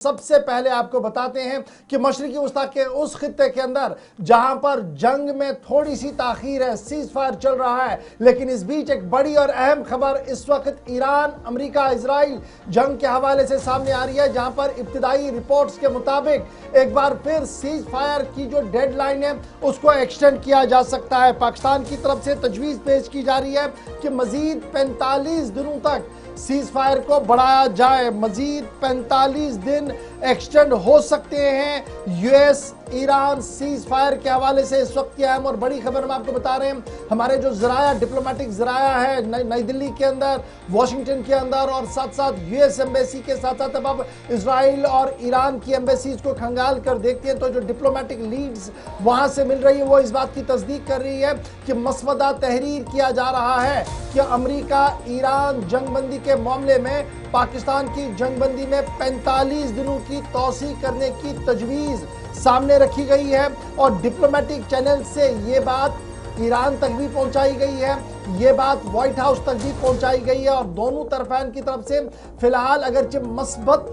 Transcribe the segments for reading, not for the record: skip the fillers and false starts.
सबसे पहले आपको बताते हैं कि मशरिकी वस्ता के उस खित्ते के अंदर जहां पर जंग में थोड़ी सी ताखीर है, सीज फायर चल रहा है, लेकिन इस बीच एक बड़ी और अहम खबर इस वक्त ईरान, अमेरिका, इजराइल जंग के हवाले से सामने आ रही है, जहां पर इब्तिदाई रिपोर्ट्स के मुताबिक एक बार फिर सीज फायर की जो डेडलाइन है उसको एक्सटेंड किया जा सकता है। पाकिस्तान की तरफ से तजवीज़ पेश की जा रही है कि मजीद 45 दिनों तक सीज फायर को बढ़ाया जाए, मजीद 45 दिन एक्सटेंड हो सकते हैं। यूएस ईरान सीज फायर के हवाले से इस वक्त की अहम और बड़ी खबर हम आपको बता रहे हैं। हमारे जो जराया, डिप्लोमेटिक जराया है नई दिल्ली के अंदर, वॉशिंगटन के अंदर और साथ साथ यूएस एम्बेसी के साथ साथ अब इजराइल और ईरान की एम्बेसीज को खंगाल कर देखते हैं तो जो डिप्लोमेटिक लीड्स वहां से मिल रही है वो इस बात की तस्दीक कर रही है कि मसवदा तहरीर किया जा रहा है कि अमेरिका ईरान जंगबंदी के मामले में पाकिस्तान की जंगबंदी में 45 दिनों की तौसी करने की तजवीज़ सामने रखी गई है और डिप्लोमेटिक चैनल से ये बात ईरान तक भी पहुंचाई गई है, ये बात व्हाइट हाउस तक भी पहुंचाई गई है और दोनों तरफैन की तरफ से फिलहाल अगरचे मस्बत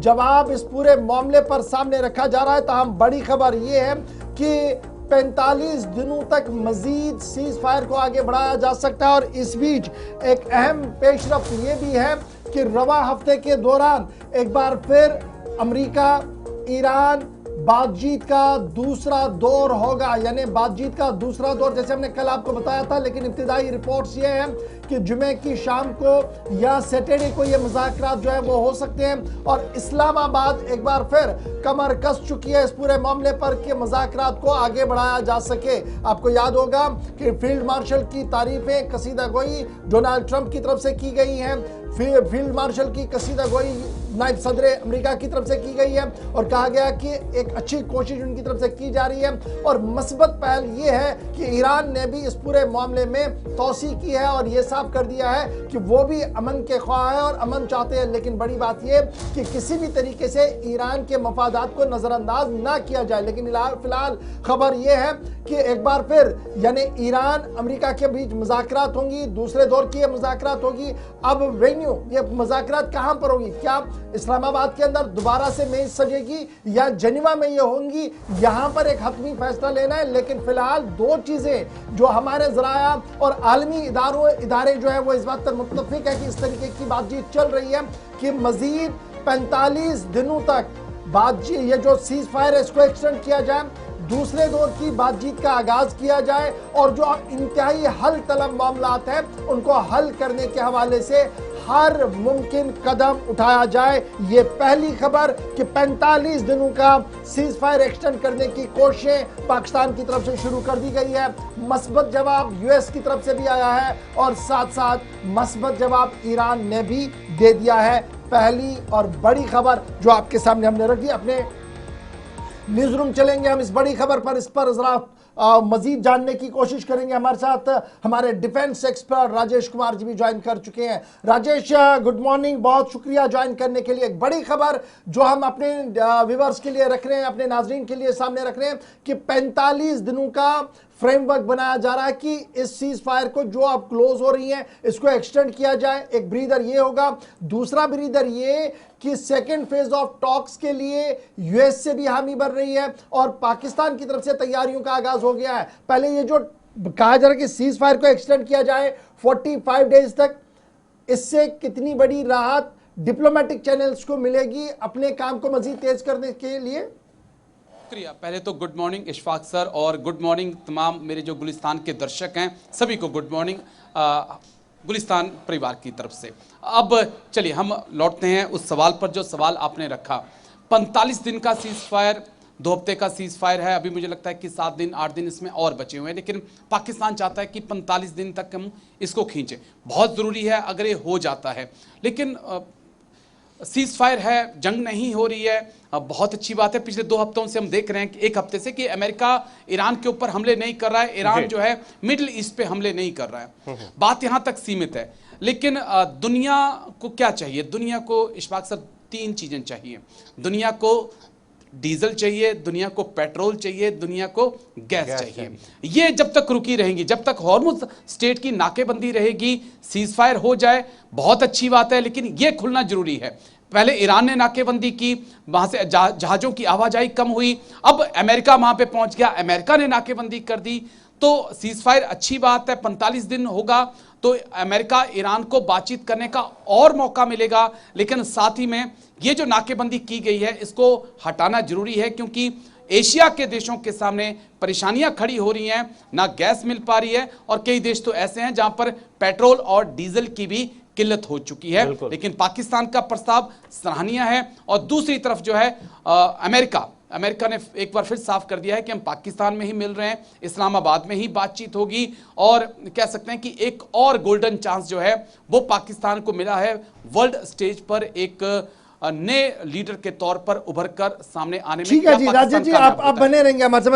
जवाब इस पूरे मामले पर सामने रखा जा रहा है, ताहम बड़ी खबर ये है कि 45 दिनों तक मजीद सीज फायर को आगे बढ़ाया जा सकता है। और इस बीच एक अहम पेशरफ ये भी है कि रवा हफ्ते के दौरान एक बार फिर अमेरिका ईरान बातचीत का दूसरा दौर होगा, यानी बातचीत का दूसरा दौर जैसे हमने कल आपको बताया था, लेकिन इब्तिदाई रिपोर्ट्स ये हैं कि जुमे की शाम को या सैटरडे को ये मुज़ाकरात जो है वो हो सकते हैं और इस्लामाबाद एक बार फिर कमर कस चुकी है इस पूरे मामले पर कि मुज़ाकरात को आगे बढ़ाया जा सके। आपको याद होगा कि फील्ड मार्शल की तारीफें कसीदा गोई डोनाल्ड ट्रंप की तरफ से की गई हैं, फील्ड मार्शल की कसीदा गोई नायब सदर अमेरिका की तरफ से की गई है और कहा गया कि एक अच्छी कोशिश उनकी तरफ से की जा रही है और मस्बत पहल ये है कि ईरान ने भी इस पूरे मामले में तौसी की है और ये साफ कर दिया है कि वो भी अमन के ख्वाह है और अमन चाहते हैं। लेकिन बड़ी बात ये कि किसी भी तरीके से ईरान के मफादात को नजरअंदाज ना किया जाए। लेकिन फिलहाल खबर ये है कि एक बार फिर यानी ईरान अमेरिका के बीच मुज़ाकरात होंगी, दूसरे दौर की ये मुज़ाकरात होगी। अब वेन्यू ये मुज़ाकरात कहाँ पर होगी, क्या इस्लामाबाद के अंदर दोबारा से मेज सजेगी या जेनेवा में ये होंगी, यहाँ पर एक हतमी फैसला लेना है। लेकिन फिलहाल दो चीजें जो हमारे जराया और आलमी इदारे जो है वो इस बात पर मुत्तफिक है कि इस तरीके की बातचीत चल रही है कि मजीद 45 दिनों तक बातचीत, ये जो सीज फायर है इसको एक्सटेंड किया जाए, दूसरे दौर की बातचीत का आगाज किया जाए और जो इंतहाई हल तलब मामलात हैं उनको हल करने के हवाले से हर मुमकिन कदम उठाया जाए। ये पहली खबर कि 45 दिनों का सीज फायर एक्सटेंड करने की कोशिशें पाकिस्तान की तरफ से शुरू कर दी गई है। मस्बत जवाब यूएस की तरफ से भी आया है और साथ साथ मस्बत जवाब ईरान ने भी दे दिया है। पहली और बड़ी खबर जो आपके सामने हमने रख दी। अपने न्यूज रूम चलेंगे हम इस बड़ी खबर पर, इस पर जरा मजीद जानने की कोशिश करेंगे। हमारे साथ हमारे डिफेंस एक्सपर्ट राजेश कुमार जी भी ज्वाइन कर चुके हैं। राजेश, गुड मॉर्निंग, बहुत शुक्रिया ज्वाइन करने के लिए। एक बड़ी खबर जो हम अपने व्यूअर्स के लिए रख रहे हैं, अपने नाजरीन के लिए सामने रख रहे हैं कि 45 दिनों का फ्रेमवर्क बनाया जा रहा है कि इस सीज फायर को जो अब क्लोज हो रही है इसको एक्सटेंड किया जाए। एक ब्रीदर ये होगा, दूसरा ब्रीदर ये कि सेकेंड फेज ऑफ टॉक्स के लिए यूएस से भी हामी बढ़ रही है और पाकिस्तान की तरफ से तैयारियों का आगाज हो गया है। पहले ये जो कहा जा रहा है कि सीज फायर को एक्सटेंड किया जाए 45 डेज तक, इससे कितनी बड़ी राहत डिप्लोमेटिक चैनल्स को मिलेगी अपने काम को मजीद तेज करने के लिए? शुक्रिया। पहले तो गुड मॉर्निंग इशफाक सर और गुड मॉर्निंग तमाम मेरे जो गुलिस्तान के दर्शक हैं सभी को गुड मॉर्निंग गुलिस्तान परिवार की तरफ से। अब चलिए हम लौटते हैं उस सवाल पर जो सवाल आपने रखा। 45 दिन का सीज फायर, 2 हफ्ते का सीज फायर है, अभी मुझे लगता है कि 7 दिन 8 दिन इसमें और बचे हुए हैं, लेकिन पाकिस्तान चाहता है कि 45 दिन तक हम इसको खींचें। बहुत ज़रूरी है अगर ये हो जाता है, लेकिन सीज फायर है, जंग नहीं हो रही है, बहुत अच्छी बात है। पिछले 2 हफ्तों से हम देख रहे हैं कि 1 हफ्ते से कि अमेरिका ईरान के ऊपर हमले नहीं कर रहा है, ईरान जो है मिडिल ईस्ट पे हमले नहीं कर रहा है, बात यहां तक सीमित है। लेकिन दुनिया को क्या चाहिए? दुनिया को इशफाक सर 3 चीजें चाहिए। दुनिया को डीजल चाहिए, दुनिया को पेट्रोल चाहिए, दुनिया को गैस चाहिए। ये जब तक रुकी रहेंगी, जब तक हॉर्मुज स्टेट की नाकेबंदी रहेगी, सीज फायर हो जाए बहुत अच्छी बात है, लेकिन ये खुलना जरूरी है। पहले ईरान ने नाकेबंदी की, वहां से जहाजों की आवाजाही कम हुई, अब अमेरिका वहां पे पहुंच गया, अमेरिका ने नाकेबंदी कर दी। तो सीज फायर अच्छी बात है, 45 दिन होगा तो अमेरिका ईरान को बातचीत करने का और मौका मिलेगा, लेकिन साथ ही में ये जो नाकेबंदी की गई है इसको हटाना जरूरी है, क्योंकि एशिया के देशों के सामने परेशानियां खड़ी हो रही हैं, ना गैस मिल पा रही है, और कई देश तो ऐसे हैं जहां पर पेट्रोल और डीजल की भी किल्लत हो चुकी है। लेकिन पाकिस्तान का प्रस्ताव सराहनीय है। और दूसरी तरफ जो है अमेरिका ने एक बार फिर साफ कर दिया है कि हम पाकिस्तान में ही मिल रहे हैं, इस्लामाबाद में ही बातचीत होगी, और कह सकते हैं कि एक और गोल्डन चांस जो है वो पाकिस्तान को मिला है वर्ल्ड स्टेज पर एक नए लीडर के तौर पर उभर कर सामने आने में। ठीक है जी, राजेश जी आप बने रहेंगे हमारे साथ।